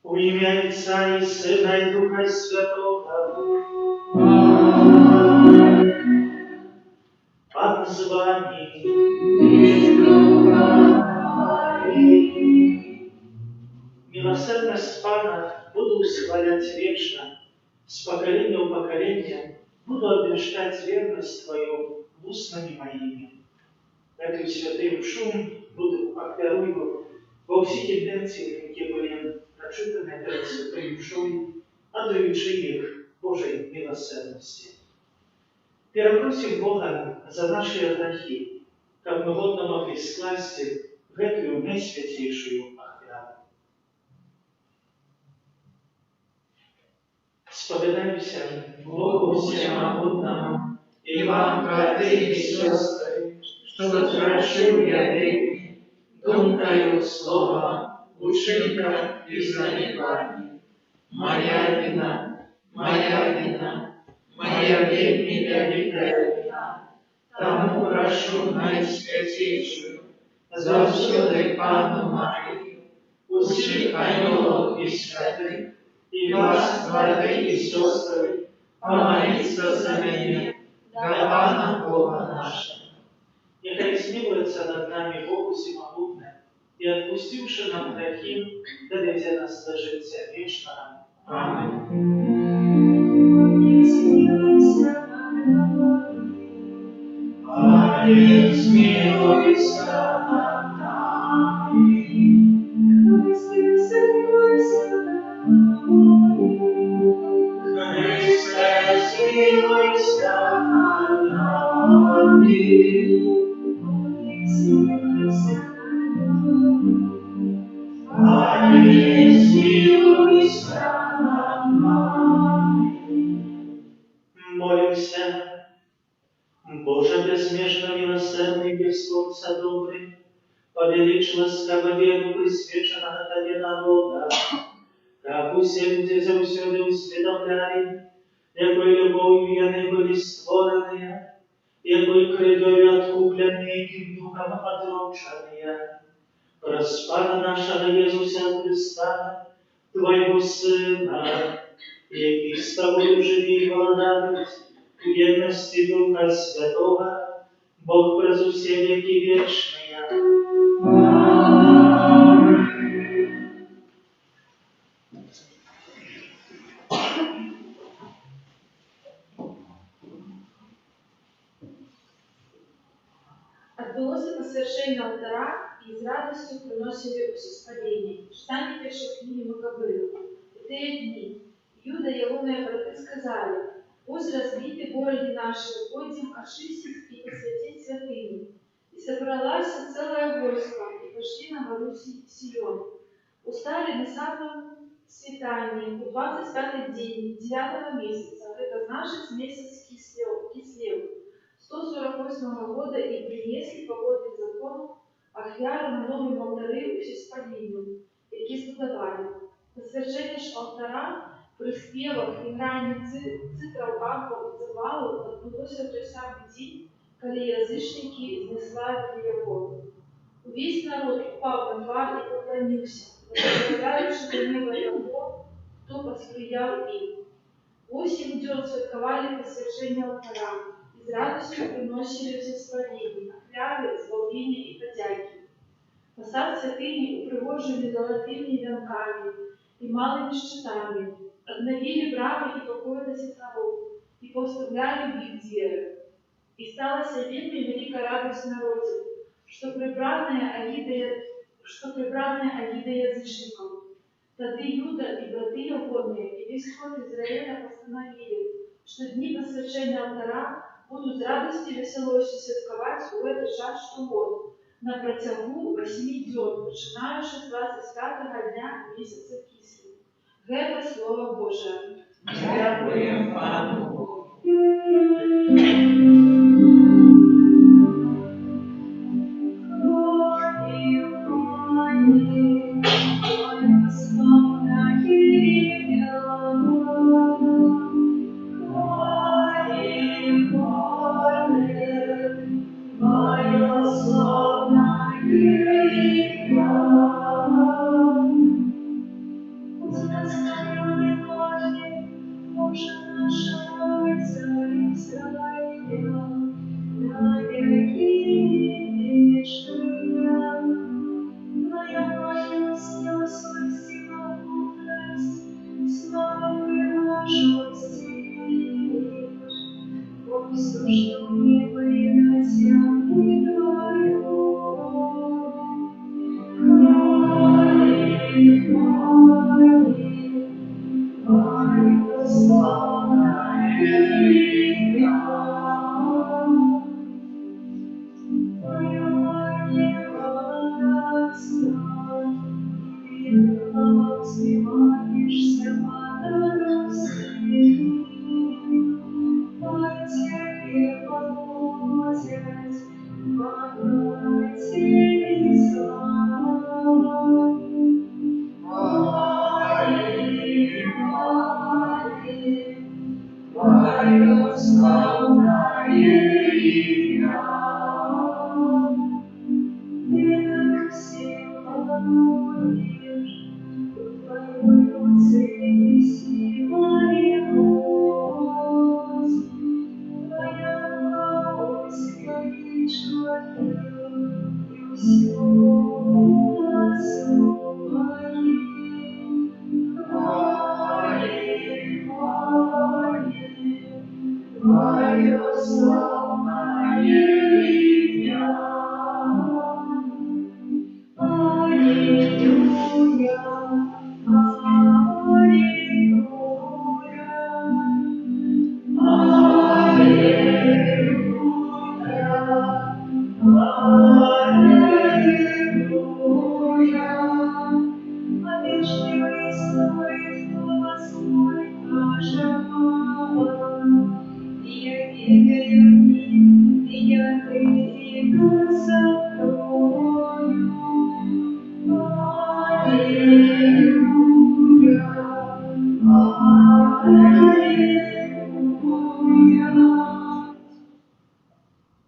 У ім'я Отця і Сина і Духа Святого. Пан з вами. Милосердность Пана буду восхвалять вечно, с поколения в поколение буду обвещать верность Твою устными моими. Эту святую шум буду оперую во всі тенденції, які були прочитані перед святою шумом, отдаючи їх Божій милосердности. Перепросим Бога за наши грехи, как мы годно могли скласти в эту наисвятейшую охрану. Сподобаемся Богу Всемогутному и вам, братья и сестры, что совершил я грехи, думкою, словом, учинком и занепанием. Моя вина, моя вельми великая вина. Тому прошу наисвятейшую, завсёды Панну Марию, усіх ангелов и святых, и вас, братья и сестры, помолиться за меня, до Пана Бога нашего. Нехай смилуется над нами Бог Всемогутный, и отпустивши нам грехи, доведя нас до життя вечного. Аминь. Аминь, смилуйся над нами. Христе, смилуйся над нами. Аминь, смилуйся над нами. Молимся. Боже, безмежно милосердный, Господца добрый, повеличь ласково-веру присвяченного Тебе народа, как усе люди завсёды усведомляли, якой любовью яны были створенные, якой кровью откупленные, яким духом отроченные. Распада нашего Иисуса Христа, Твоего Сына, який с Тобою живи и владает, в едности Духа Святого, Бог през все веки вечные. Аминь. Отбылось по совершению алтара, и с радостью приносили усиспаление. Читание первой книги Маккабеев. В те дни Юда и Елоные браты сказали: «Пусть разбиты города наши, пойдем очистить и посвятить святыни». И собралась целое войско, и пошли на гору Сион. Устали на самом свитании, в 25-й день 9-го месяца, это значит месяц Кислев, 148 года, и принесли погодный закон Ахвяру на новом алтари всеспалінню, які збудували. На священні ж алтара при співах і гранні цитрав арфа дзивалу відбулося в той самий день, коли язичники знеславили його. Увесь народ упав на твар і поклонився, благословляючи до неба того, хто посприяв їм. 8 дзён святкавалі пасвячэнне алтара і з радасцю прыносілі ўсеспаленне, ахвяры, збаўлення і падзякі. Фасад святыні упрыгожаны залатымі вянкамі і малымі шчытамі, аднавілі брамы і пакоі да святароў і паўстаўлялі ў іх дзверы. І сталася вельмі вялікая радасць народзе, што прыбраная агіда язычнікаў. Тады Юда і браты ягоныя і весь ход Ізраіля пастанавілі, што дні пасвячэння алтара будуць з радасцю і весялосцю святкаваць у гэты час штогод, на працягу 8 дзён, пачынаючы з 25-го дня месяца Кіслі. Гэта Слова Божае. Дякуємо Пану Богу.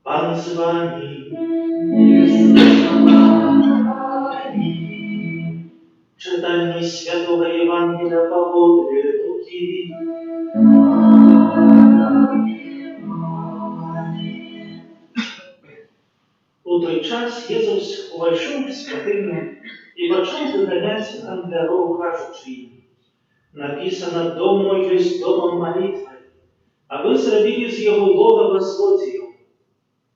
Пан з вами. Читання Святого Євангелія Павла Луки. У той час Єсус увайшов в святиню і почав виганяти гандляров, кажучи їм: написано, дом мой есть домом молитвы, а вы зробили из его логова злодеев.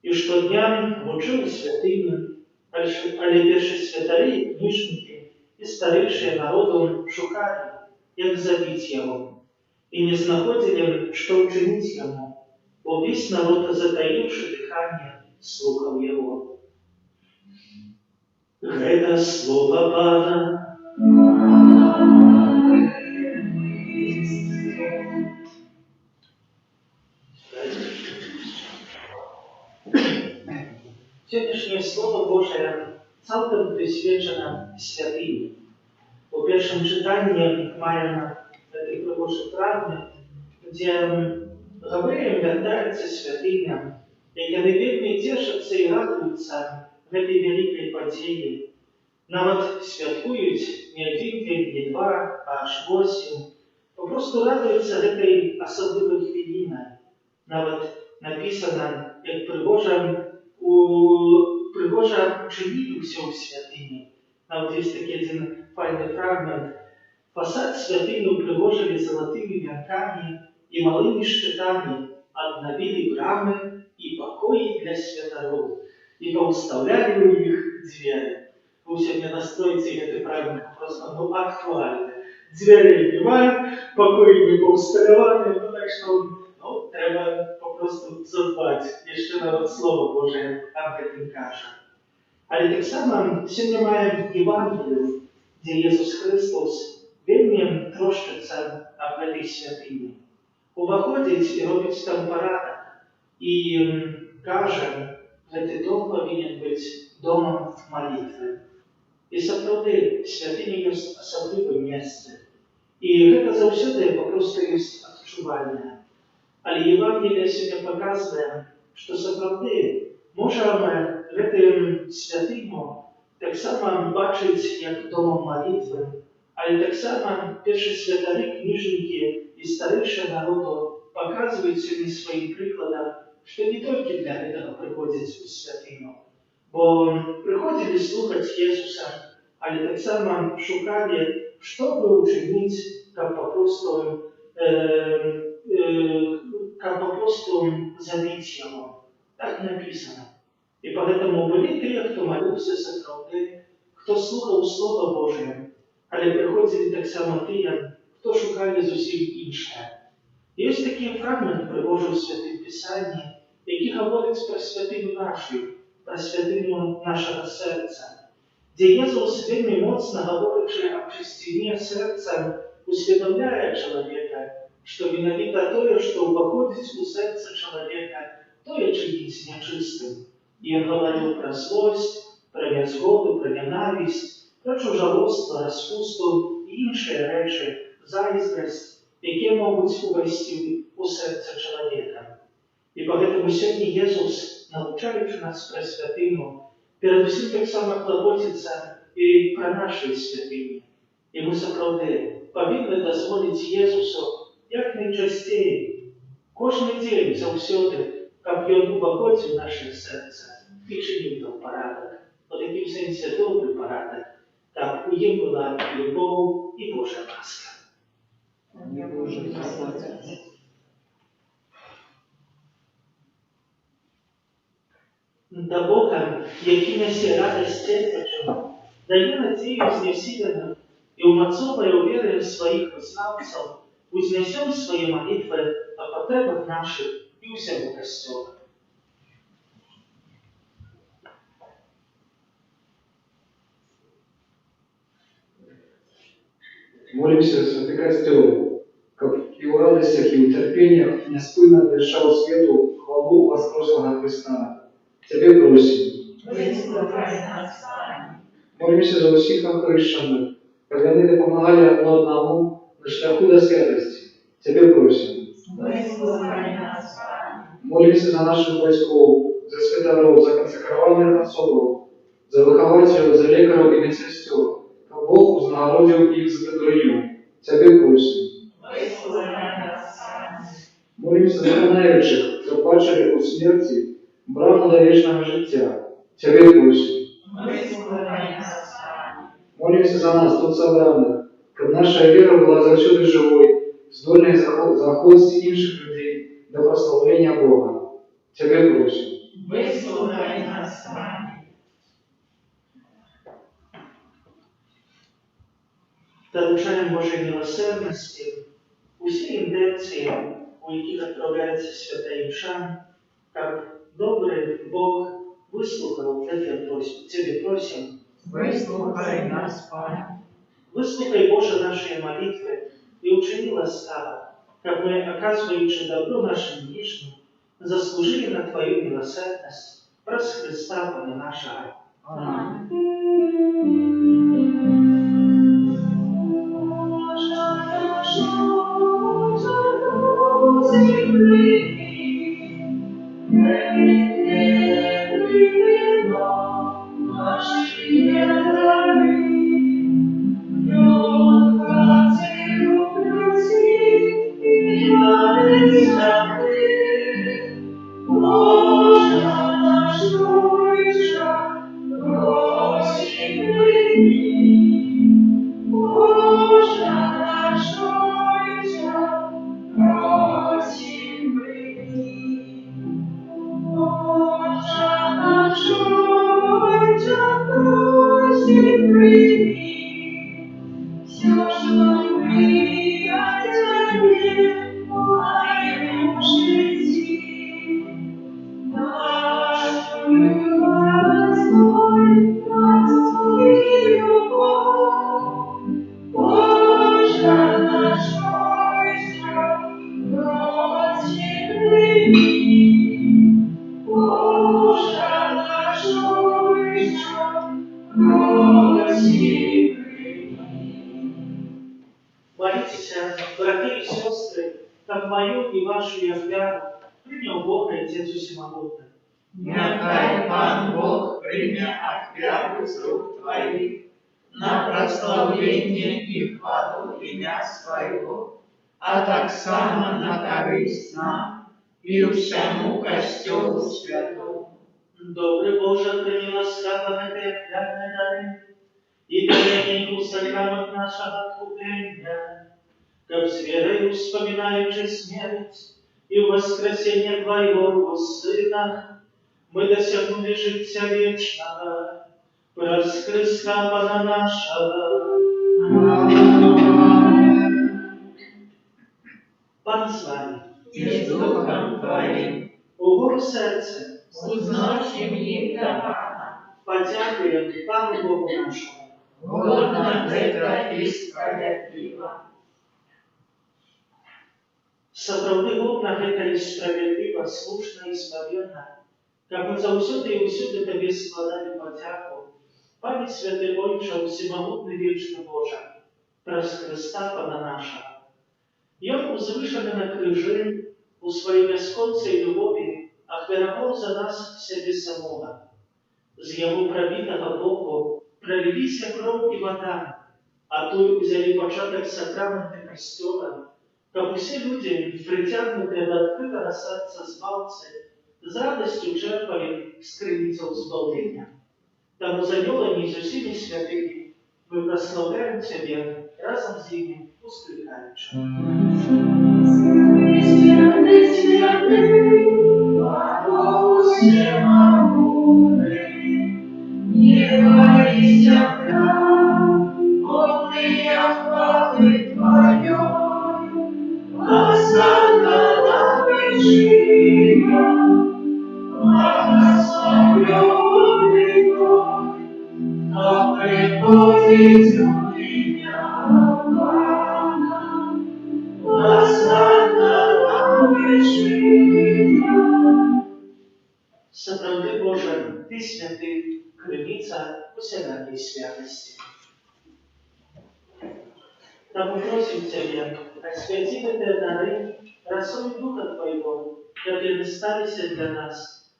И штодня вучил святыню, але першосвятари, книжники и старейшие народом шукали, як забить его, и не знаходили, что учинить ему, бо весь народ, затаивший дыхание, слухал его. Это слово Пана. Сегодняшнее Слово Божие цалком присвячено святыне. У першым читании маем этой прыгожей травмы, где Гавриил вяртаецца святыня, як яны вельмі цешацца і радуюцца гэтай вялікай падзеі. Нават святкуюць не 1 дзень, не 2, а аж 8, попросту радуються этой особливої хвилини. Навіть написано, як пригожа учинити все в святині. Навіть є такий один файний фрагмент. Фасад святыню пригожили золотыми венками и малыми щитами, обновили брамы и покои для святоров, и поуставляли у них двери. Вы сегодня настроите этот фрагмент просто актуально. Двери вбивають, покої не поуставляли, так що треба попросту задбати. І ще навіть Слово Боже нам таким каже. Але так само сьогодні маємо Євангелію, де Ісус Христос вельми трошиться об этой святыні. Уваходить і робить там парадок. І каже, цей дом повинен бути домом молитви. І справді, святыня є особливе місце. І це завжди попросту є відчування. Але Євангелія сьогодні показує, що справді можемо цю святыню так само бачити як домом молитви, але так само перші святари, книжники і старейші народу показують сьогодні своїм прикладом, що не тільки для этого приходять у святыню, бо приходили слухати Ісуса, але так само шукали, що би учинити, як попросту забить Його. Так написано. І поэтому були ті, хто молився справді, хто слухав Слово Боже, але приходили так само ті, хто шукали зовсім інше. Є такий фрагмент привожу в Святому Писанні, який говорить про святиню нашу, про святиню нашого серця, де Ісус вельми моцно говорячи о чистині серця, усвідомляє чоловіка, що виновито те, що входить у серце чоловіка, то є чинить нечистим. І він говорив про злость, про незгоду, про ненависть, про чужолоство, розпусту і інші речі, заздрість, які можуть увести у серце чоловіка. І тому сьогодні Ісус, навчаючи нас про святиню, передусім так само клопотиться і про наші святині. І ми справді повинні дозволити Ісусу як найчастіше, кожен день завсюди, щоб Він увоходив в наше серце і чинив там порядок. У таким сенсі добрий порядок, щоб у нім була любов і Божа ласка. До Бога, який несе радость терпячим, дає надію знесиленным и умацовывая уверуем своих вызнавцев, вознесем свои молитвы о потребах наших и всего Костела. Молимся за Святый Костел, как и в радостях, и в терпениях неспынно вершал свету хвалу воскресного Христа. Тебе просим. Молимся за всіх хрещених, щоб вони допомагали одне одному на шляху до святості. Тебе просим. Молимся за наших батьків, за святоров, за консекрованих особов, за вихователів, за лікарів і медсестер, щоб Бог узнагородив їх за доброту. Тебе просим. Молимся за знаючих, що бачили у смерті браво до вічного життя. Тебе просим. Молимся за нас, тут собраних, щоб наша віра була завсюди живою, здольною заходити інших людей до прославлення Бога. Тебе просим. Доручаем Божій милосердності усі інтенції, у яких відправляється свята Імша, як добрий Бог вислухав эти просьбы. Тебе просим. Выслухай нас, Пане. Выслухай, Боже, наши молитвы и учини ласкаво, как мы, оказываючи добро нашим ближним, заслужили на Твою милосердность праз Христа Пана нашего. Аминь. Thank you. Боже наш Отче, прости. Молитесь, братья и сестры, как мою и вашу я вяру, принял Бог и Отец Всемогутный. Нехай Пан Бог прийме ахвяру з рук Твоих на прославление и хвалу имя Своего, а так само на корысть нам и всему Костелу Святому. Добрый Боже, храни ласкаво этой офиарной дары и дарение их сокрамент нашего откупления, как с верой вспоминаючи смерть и воскресение Твоего Сына, мы досягнули життя вечного, праз Христа Пана нашего. Пан с вами. И с Духом Твоим Угору серце, узносим их до Пана. подякуем Пану Богу нашему. Годно это и справедливо. Сапраўды годна гэта і справядліва, слушна і спаведна, каб мы заўсёды і ўсюды Табе складалі падзяку, Пане Святы Ойча, Всемагутны вечны Божа, праз Христа Пана нашага. Ён узвышаны на крыжы у сваёй бясконцай любові ахвяраваў за нас сябе самога. З яго прабітага боку праліліся кроў і вада, а той узялі пачатак сакрамента касцёла, каб усе людзі, прыцягнутыя да адкрытага сэрца збаўцы, з радасцю чэрпалі з крыніцаў збаўлення. Таму з анёламі і з усімі святымі мы праслаўляем Цябе разам з імі усклікаючы. Святый, святый, Бог всемогутный, небо и земля, полные хвалы Твоей. Осанна на вышине, благословенный Твой, кто приходит у меня, Пана. Осанна на вышине. Сапраўды Божа, Ты святы, крыніца усялякай святасці. Таму просім Цябе, асвяці гэтыя дары расою Духа Твайго, каб яны сталіся для нас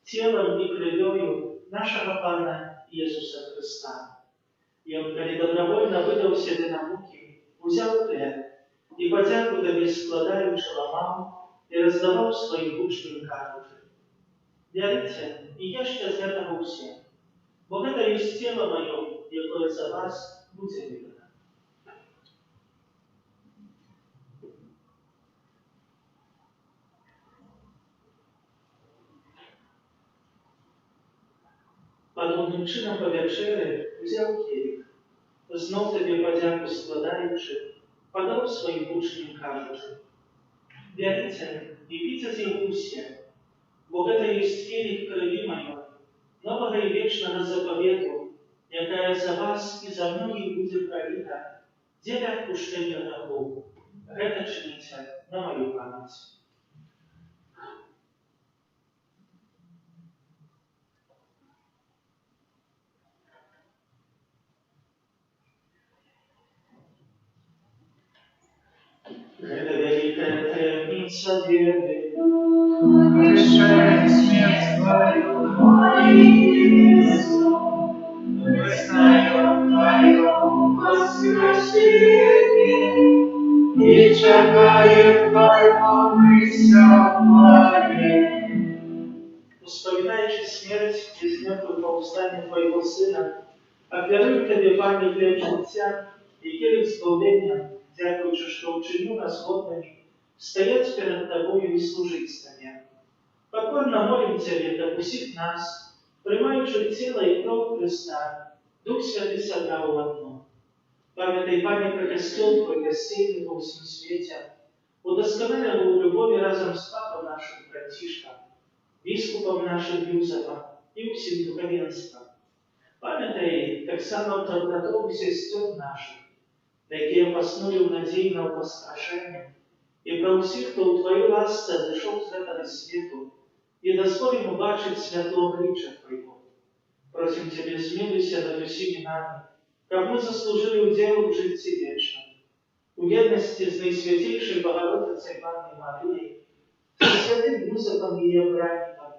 целам і крывёю нашага Пана Иисуса Христа. Ён, калі добровольна выдаў сябе на мукі, узяў хлеб і падзяку Табе складаючы ламаў і раздаваў сваім вучням кажучы: «Бярыце і ешце з гэтага ўсе, бо гэта ёсць цела маё, якое за вас будзе выдана». Падобным чынам па вячэры узяў келіх, зноў Табе падзяку складаючы, падаў сваім вучням кажучы: «Бярыце і піце з яго ўсе, бо гэта ёсць келіх крыві маёй, новага і вечнага запавету, якая за вас і за многіх будзе праліта дзеля адпушчэння грахоў. Гэта чыніце на маю памяць». Гэта вялікая таямніца веры. Решай смерть Твою, мой Иисус, вызнаем Твое воскресение и чекаем Твоего присягновения. Вспоминаючи смерть и смертную повстание Твоего Сына, оферую Тебе память хлеб життя и келих збавлення, дякуючи, що вчинив нас годними стоять перед Тобою і служить Тобі. Покорно молим Тебе, как усіх нас, приймаючи тіло і кров Христа, Дух Святий собрав в одно. Пам'ятай, Пане, про костел Твой рассеянный по всем свете, удосконалил у любові разом з Папом нашим Франтишком, біскупом нашим Юзефом і усім духовенством. Пам'ятай так само про братов і сестер наших, які поснули в надії на воскрешення, і про усіх, хто у Твоїй ласці зійшов з этого світу, и дозволим убачить святого обличия Твоего. Просим Тебя, смилуйся над усіми нами, как мы заслужили удел в житті вечном. У єдності з найсвятейшей Богородицей Панной Марией, со святым Юзефом и Евраником,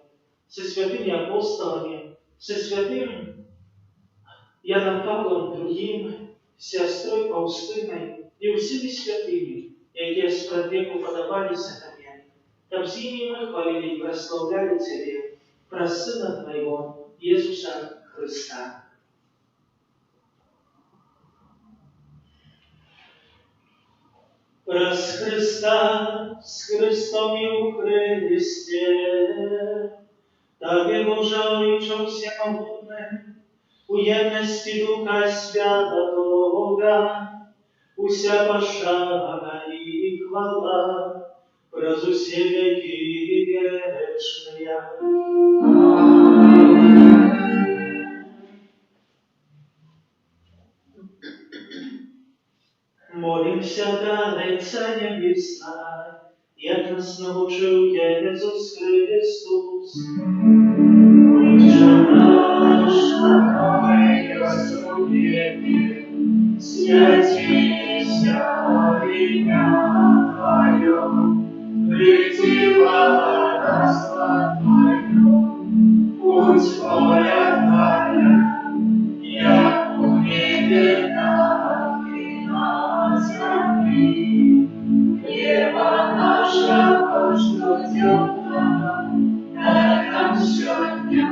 со святыми апостолами, со святым Яном Павлом II, сестрой Фаустиной и всеми святыми, які спрадвеку подобалися Тебе, каб з ними мы хвалили и прославляли Тебе, про Сына Твоего, Иисуса Христа. Праз Христа, с Христом и у Христе, Тебе, Боже, Отче всемогутный, у єдності Духа Святого, уся пошана и хвала, праз усе веки вечные. Молимся, Творця Небесна, як нас научил Иисус Христос. Отче наш, которой рассудили, святися имя Твое, приди царство Твое, путь воля Твоя, як у небе, так и на земле. Хлеба нашего ежедневного дай нам сегодня,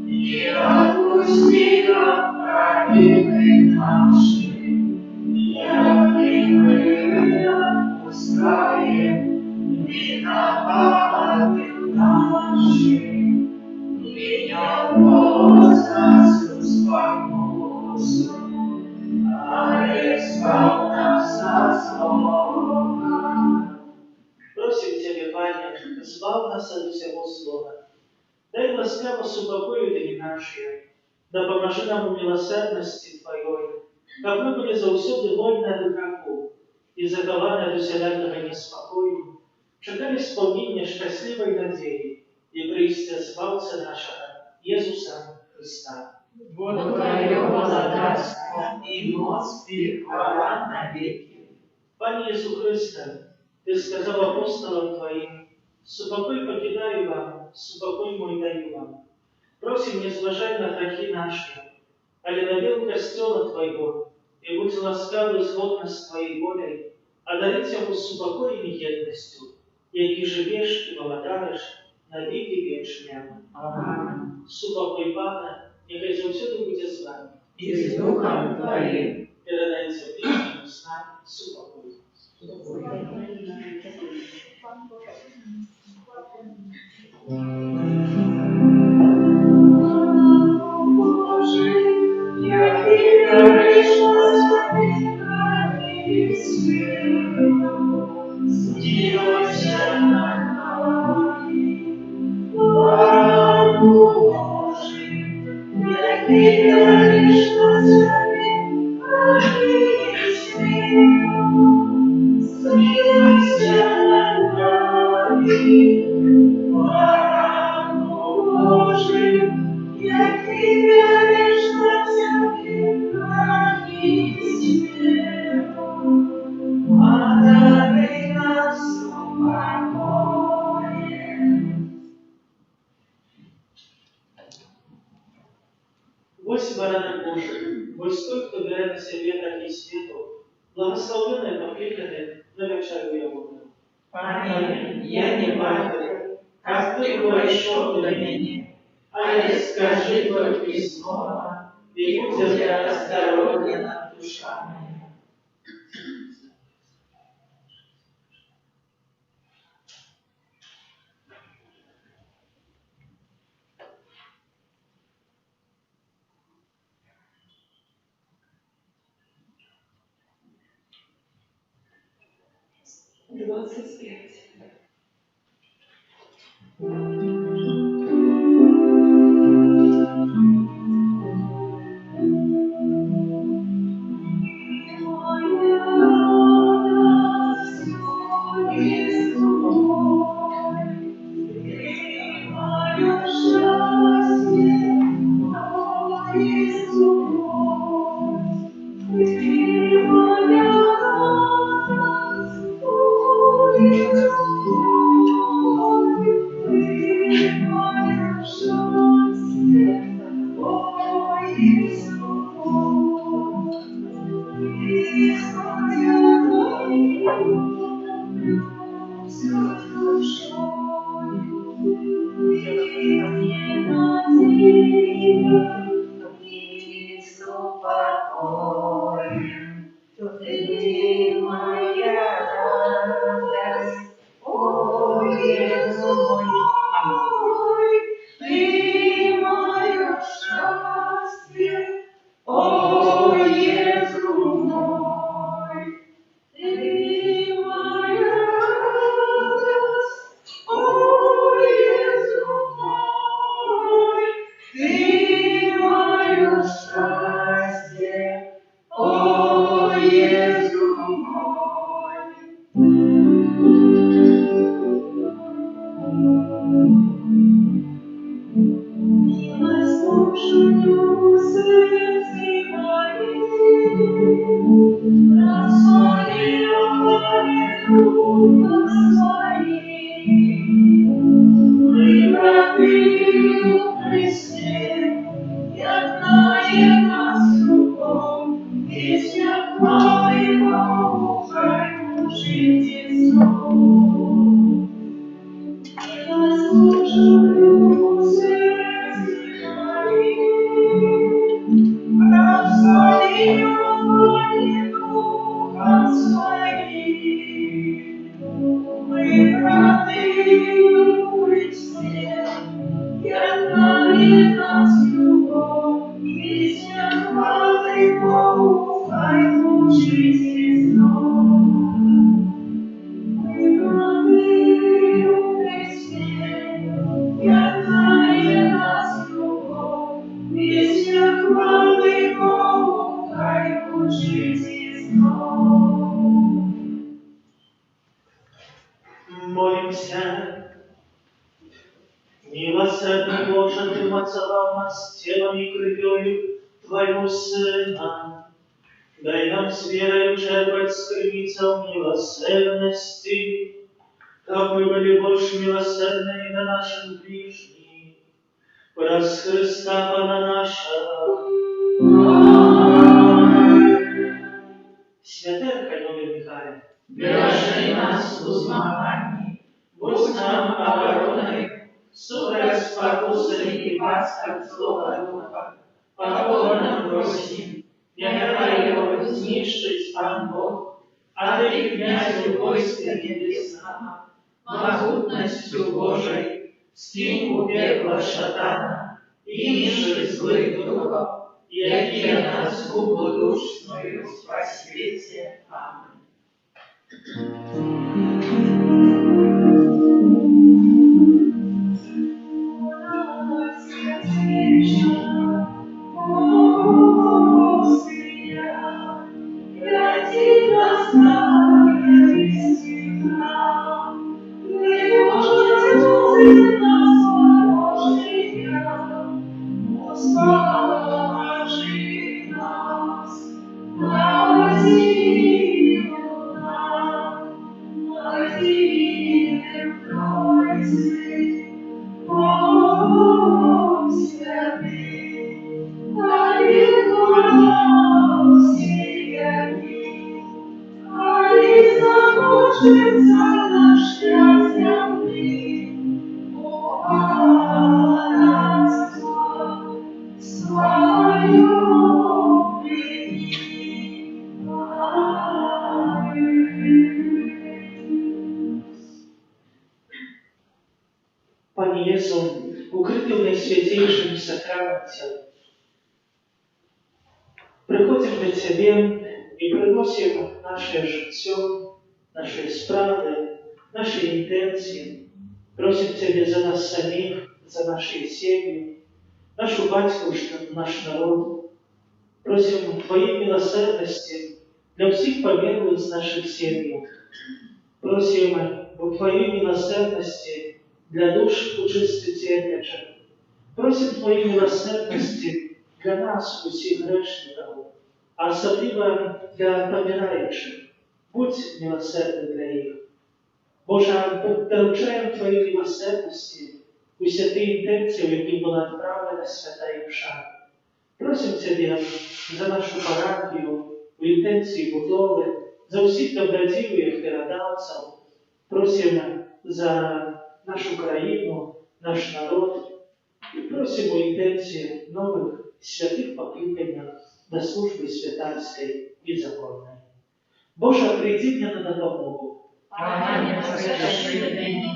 и отпусти нам провины наши, як и мы отпускаем виноватым нашим. И не вводь нас в искушение, а избавь нас от злого. Просим Тебя, Пане, избавь нас от всего злого. Дай ласкаво супокою дни наши, да поможи нам в милосердности Твоей, как мы были заусюди вольны от греху и закованы от усялякого неспокою, чекали исполнения счастливой надеи и приистя Спасца нашего, Иисуса Христа. Вот Твое владарство и мощь и хвала навеки. Пане Иисус Христе, Ты сказал апостолам Твоим: «Супокой покидаю вам, супокой мой даю вам». Просим не зважать на грехи наши, але навел костела Твоего, и будь ласкавый згодно с Твоей волей, одарить его супокоем и едностью, які живеш і владаєш на віки вічні. Аминь. Супокой Пана, нехай завсюди буде з вами. И с Духом Твоим. Передайте ближнім снам супокой. Боже, я веришь на своих Смилуйся над нами, Богу Божий, я веришь на своих Смилуйся над нами, Богу Божий, я веришь на своих Одари нас упокоем. Вось баранок Божий, вось той, хто бере на себе так і світу, благословенне покликане на вечерю Його. Пане, я не падаю, как ты еще для меня, а не скажи только слово, и будет оздоровлена душа моя. Двадцать пять. Ты моя радость, о Иисус мой, Ты мое счастье, о Иисус мой, Ты моя радость, о Иисус мой, Ты мое счастье, о Иисус мой. Послушаю сердце моим, рассмотрю духа своим. Превратил в Христе, явное нас любовь, песня Твоего храю житецов. Послушаю сердце моим, рассмотрю духом своим. Превратил в Христе, явное нас любовь, песня хвалы Богу, хвалу жизни снова. Превратил в Христе, явное нас любовь, песня хвалы Богу, хвалу жизни снова. Молимся. Милосердный Боже, Ты умацовал нас телом и кровью Твоего Сына. Дай нам с верою черпать скрыницу милосердности, как мы были больше милосердны до наших ближних. Раз Христа Пана нашего. Святе Архангеле Михаиле, Бережи нас в змаганні, будь нам обороною, супроть спокуси і пасток злого духа, покорно просим, нехай його знищить Пан Бог, а Ты, князю войска небесного, могутностью Божией, скинь у пекла шатана и ниши злых духов, які нас губу душную во свете. Аминь. Panie Jezu, ukryty w Najświętejszym Sakramencie, приходим до Тебе и приносим наше житие, наши справы, наши интенции. Просим Тебя за нас самих, за наши семьи, нашу батьківщину, наш народ. Просим Твоей милосердности для всех померлых из наших семей. Просим о Твоей милосердности для душ учисти терпячих. Просим Твоей милосердности для нас, усіх грешників, а особливо для помирающих. Будь милосердный для них. Боже, доручаем Твоей милосердности усі ті інтенції, в які була відправлена свята і душа. Просим Тебе за нашу парафію, в інтенції будови, за всіх добродіїв передавців. Просим за нашу країну, наш народ, і просимо інтенції нових святих покликань до служби святарської і законної. Боже, прийди мне на допомогу. Пане, соверши ныне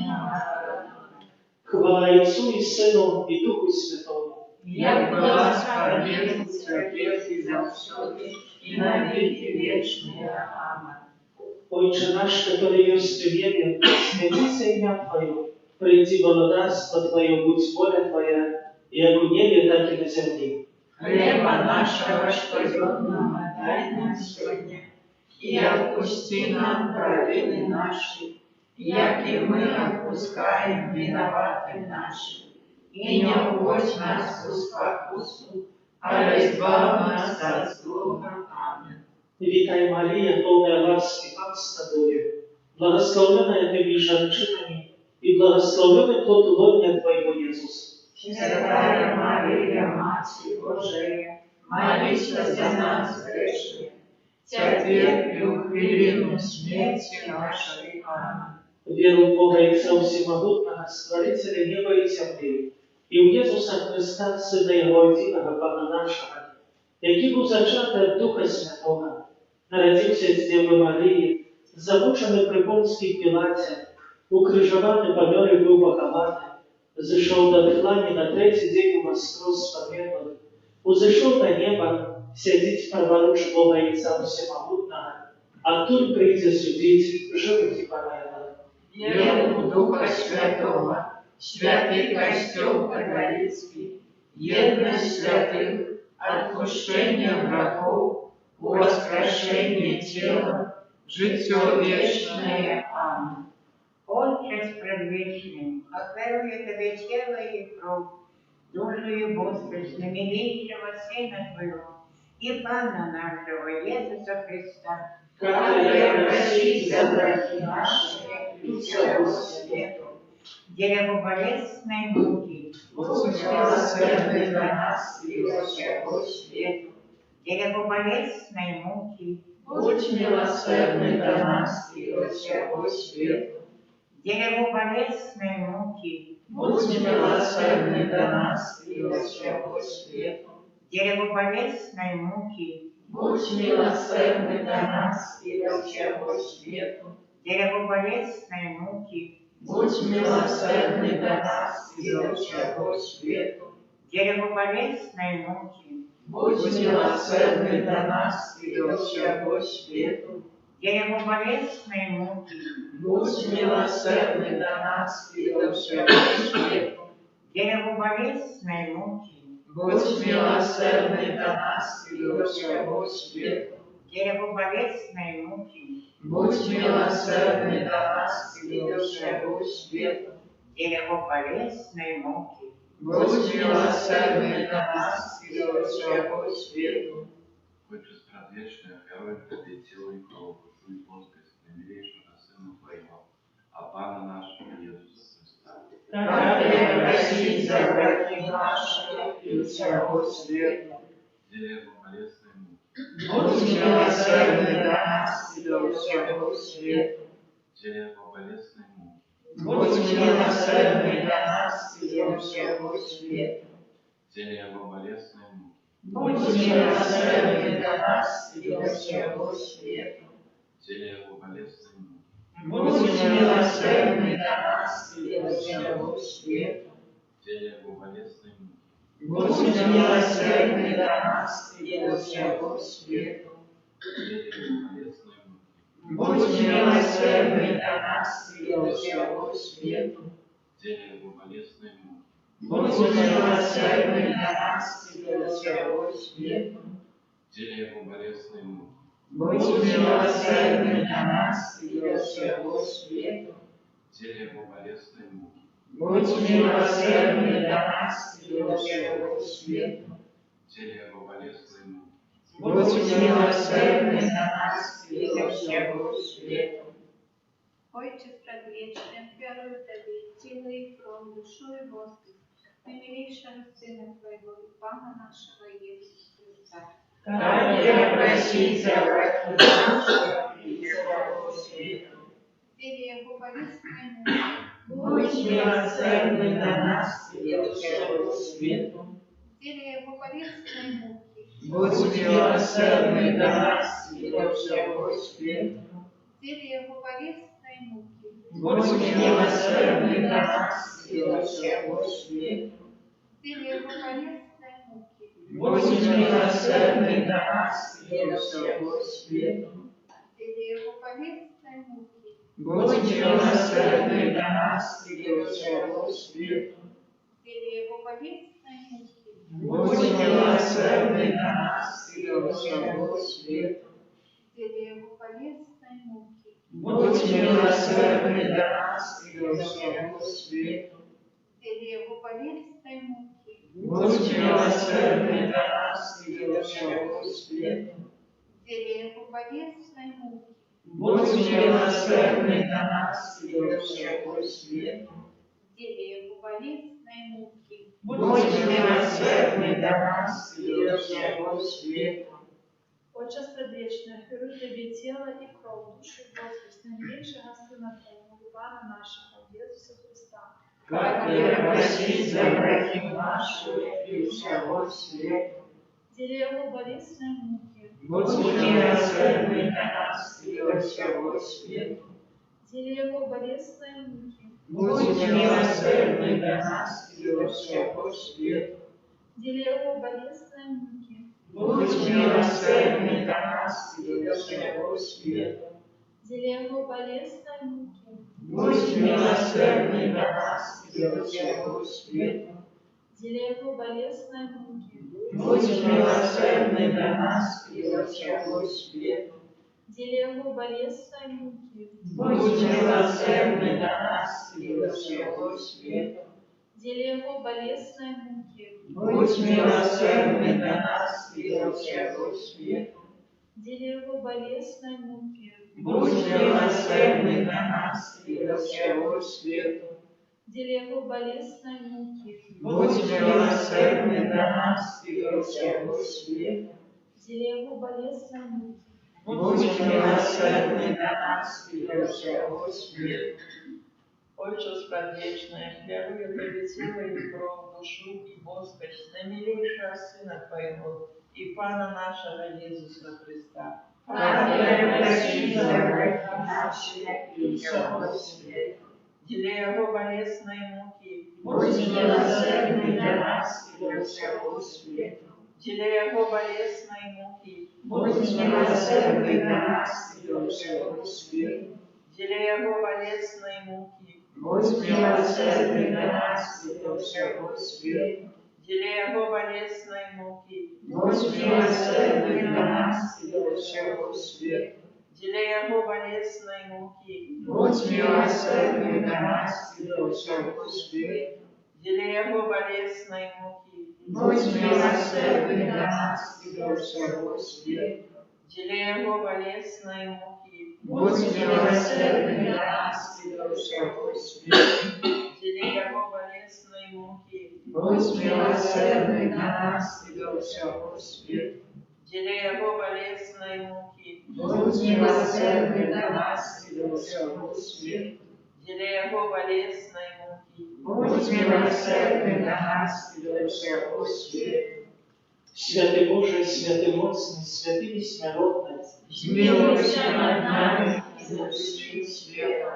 Хвала Отцу и Сыну и Духу Святому. як была справедливо, терпев и завсёды, и на веки вечные. Аминь. Отче наш, который есть в небе, светится имя Твое, приди володарство Твое, будь воля Твоя, як в небе, так и на земле. Хлеба нашего, что нам дай нам сегодня, и отпусти нам провины наши, як и мы отпускаем виноватым нашим. И не уводь нас в спокусу, а избавь нас от злого. Аминь. Витай, Мария, полная ласки, Пан с Тобою, благословенная Ты между женщинами, и благословенный плод лона Твоего, Иисус. Святая Мария, Матерь Божия, молись за нас грешных, теперь и в хвилину смерти нашей. Аминь. Веру в Бога Отца Всемогутного, Створителя неба и земли, и в Иисуса Христа, Сына Его Единого, Пана нашего, який був зачатий від Духа Святого, народився з Діви Марії, замучений при Понтській Пілаті, укрижований, помер і був похований, зійшов до тлані на третій день воскрес з померлих, узійшов до неба, сидить праворуч Бога Отца Всемогутного, оттуль прийде судить живих і померлих. Веру в Духа Святого, святый костел католицкий, едность святых, отпущение грехов, воскрешение тела, житье вечное. Аминь. Отче предвечный, оказывая тебе тело и кровь, душу и Господь знаменитого Сына Твоего и Пана нашего Иисуса Христа, Который простит за грехи наши и всего свету. дерево болезной муки, Будь милосердный для нас и во всего свету. дерево болезной муки, Будь милосердный для нас и во всего свету. дерево болезной муки, Будь милосердный для нас и во всего свету. дерево болезной муки, Будь милосердный для нас и во всего свету. дерево болезной муки, Будь милосердный для нас и во всего свету. дерево болезной муки, Будь милосердный для нас и во всего свету. дерево болезной муки, Будь милосердный для нас и во всего свету. дерево болезной муки, Будь милосердный для нас и во всего свету. дерево болезной муки, Будь милосердный для нас и во всего свету. дерево болезной муки, Будь милосердный для нас и во всего свету. Хоче спрадвечная верой прийти тело и кровь, душу и плоскость наимилейшего Сына Твоего, а Пана нашего Иисуса Христа. Который простит за грехи наши и всего свету. Дерево болезной муки, Будь милосердный для нас и во всего свету. дерево болезной муки, Будь милосердный для нас и во всего свету. дерево болезной муки, Будь милосердный для нас и во всего свету. дерево болезной муки, Будь милосердный для нас и во всего свету. дерево болезной муки, Будь милосердный для нас и во всего свету. дерево болезной муки, Будь милосердный для нас и во всего свету. дерево болезной муки, Будь милосердный для нас и во всего свету. дерево болезной муки, Будь милосердный для нас и во всего свету. дерево болезной муки, Будь милосердный для нас и во всего свету. дерево болезной муки, Будь милосердный для нас и во всего свету. Отче предвечный, верую в Тебе, тело и кровь, душу и воздух, наимилейшего Сына Твоего и Пана нашего Иисуса Христа. Который простит за грехи наши и всего свету. Дерево болезной муки, Будь милосердный до нас и до всего света. деле Его болезненной муки, Будь милосердный до нас и до всего света. деле Его болезненной муки, Будь милосердный до нас и до всего света. деле Его болезненной муки, Будь милосердный до нас и до всего света. деле Его болезненной муки, Будь милосердный до нас и до всего света. деле Его болезненной муки, Будь милосердный до нас и до всего света. деле Его болезненной муки, Будь милосердный до нас и до всего света. деле Его болезненной муки, Будь милосердный до нас и до всего света. деле Его болезненной муки, Будь милосердный до нас и до всего света. деле Его болезненной муки, Будь милосердный до нас и до всего света. Отче предвечний, оферую Тобі тіло і кров, душу і воскрес найбільшого Сина Твого, Пана нашого, Ісуса Христа, Как перепросить за грехи наши и всего света. деле Его болезненной муки, Будь милосердный до нас и до всего света. деле Его болезненной муки, Будь милосердный до нас и до всего света. деле Его болезненной муки, Будь милосердный до нас и до всего света. деле Его болезненной муки, Будь милосердный до нас и до всего света. деле Его болезненной муки, Будь милосердный до нас и до всего света. деле Его болезненной муки, Будь милосердный до нас и до всего света. деле Его болезненной муки, Будь милосердный до нас и до всего света. деле Его болезненной муки, Будь милосердный до нас и до всего света. деле Его болезненной муки, Будь милосердный до нас и до всего света. деле Его болезненной муки, Будь милосердный до нас и до всего света. Отче предвечный, верую Тебе тело и кровь, душу и воскрес наимилейшего Сына Твоего и Пана нашего Иисуса Христа. Как перепросить за грехи наши и всего света. Деле Его болезненной муки, Будь милосердный до нас и до всего света. деле Его болезненной муки, Будь милосердный до нас и до всего света. деле Его болезненной муки, Будь милосердный до нас и до всего света. деле Его болезненной муки, Будь милосердный до нас и до всего света. деле Его болезненной муки, Будь милосердный до нас и до всего света. деле Его болезненной муки, Будь милосердный до нас и до всего света. деле Его болезненной муки, Будь милосердный до нас и до всего света. деле Его болезненной муки, Будь милосердный до нас и до всего света. деле Его болезненной муки, Будь милосердный до нас и до всего света. деле Его болезненной муки, Будь милосердный до нас и до всего света. Святый Боже, святый моцный, святый бессмертный, Смилуйся над нами и над всем светом.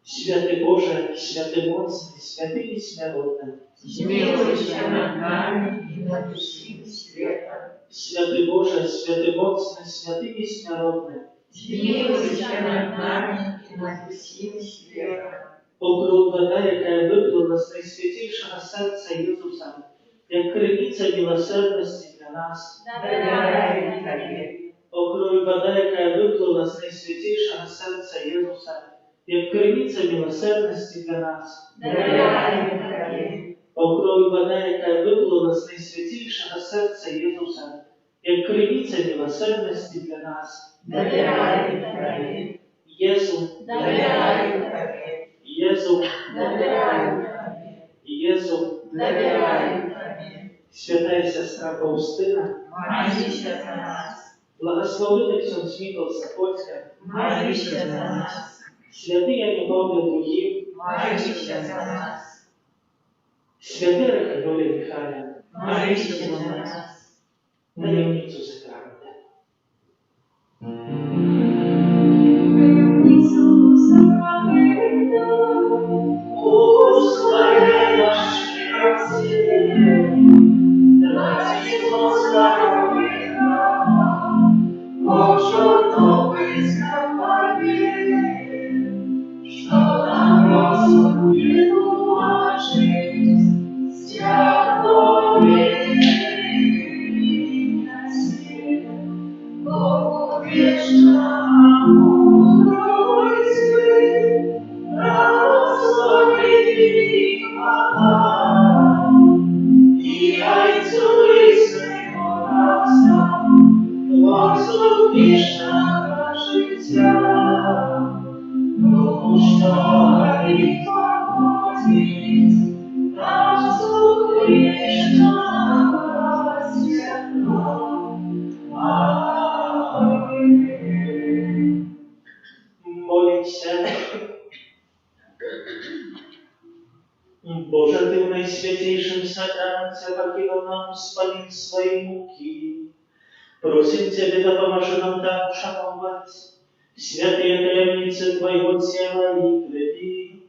святый Боже, святый моцный, святый бессмертный, Смилуйся над нами и над всем светом. святый Боже, святый моцный, святый бессмертный, Смилуйся над нами и над всем светом. округ вода, яка виплила з найсвятішого серця Ісуса, як криниця милосердності для нас. Доверяем Тебе. Округ вода, яка виплила з найсвятішого серця Ісуса, як криниця милосердності для нас. Доверяем Тебе. Округ вода, яка виплила з найсвятішого серця Ісуса, як криниця милосердності для нас. Доверяем Тебе. Єсу, Доверяем Тебе. Єсу, Доверяем Тебе. Єсу, Доверяем Тебе. свята сестра Паустина, Молися за нас. благословити ксьонз Микол Сапольська, Молися за нас. святий Антоний Другів, молися за нас. Святий Архангеле Михайле, Молися за нас. таємницю Закарти. Молимся. Боже, Ты в наисвятейшем сакраменте покинул нам Господин свои муки. Просим Тебя, да поможи нам так ушановать святые таємниці Твоего тела и крови,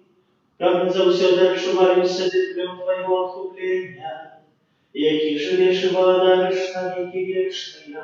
как мы завсегда чуваемся ветвем Твоего откупления, які живешь и владаешь на веки вечные.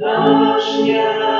Наш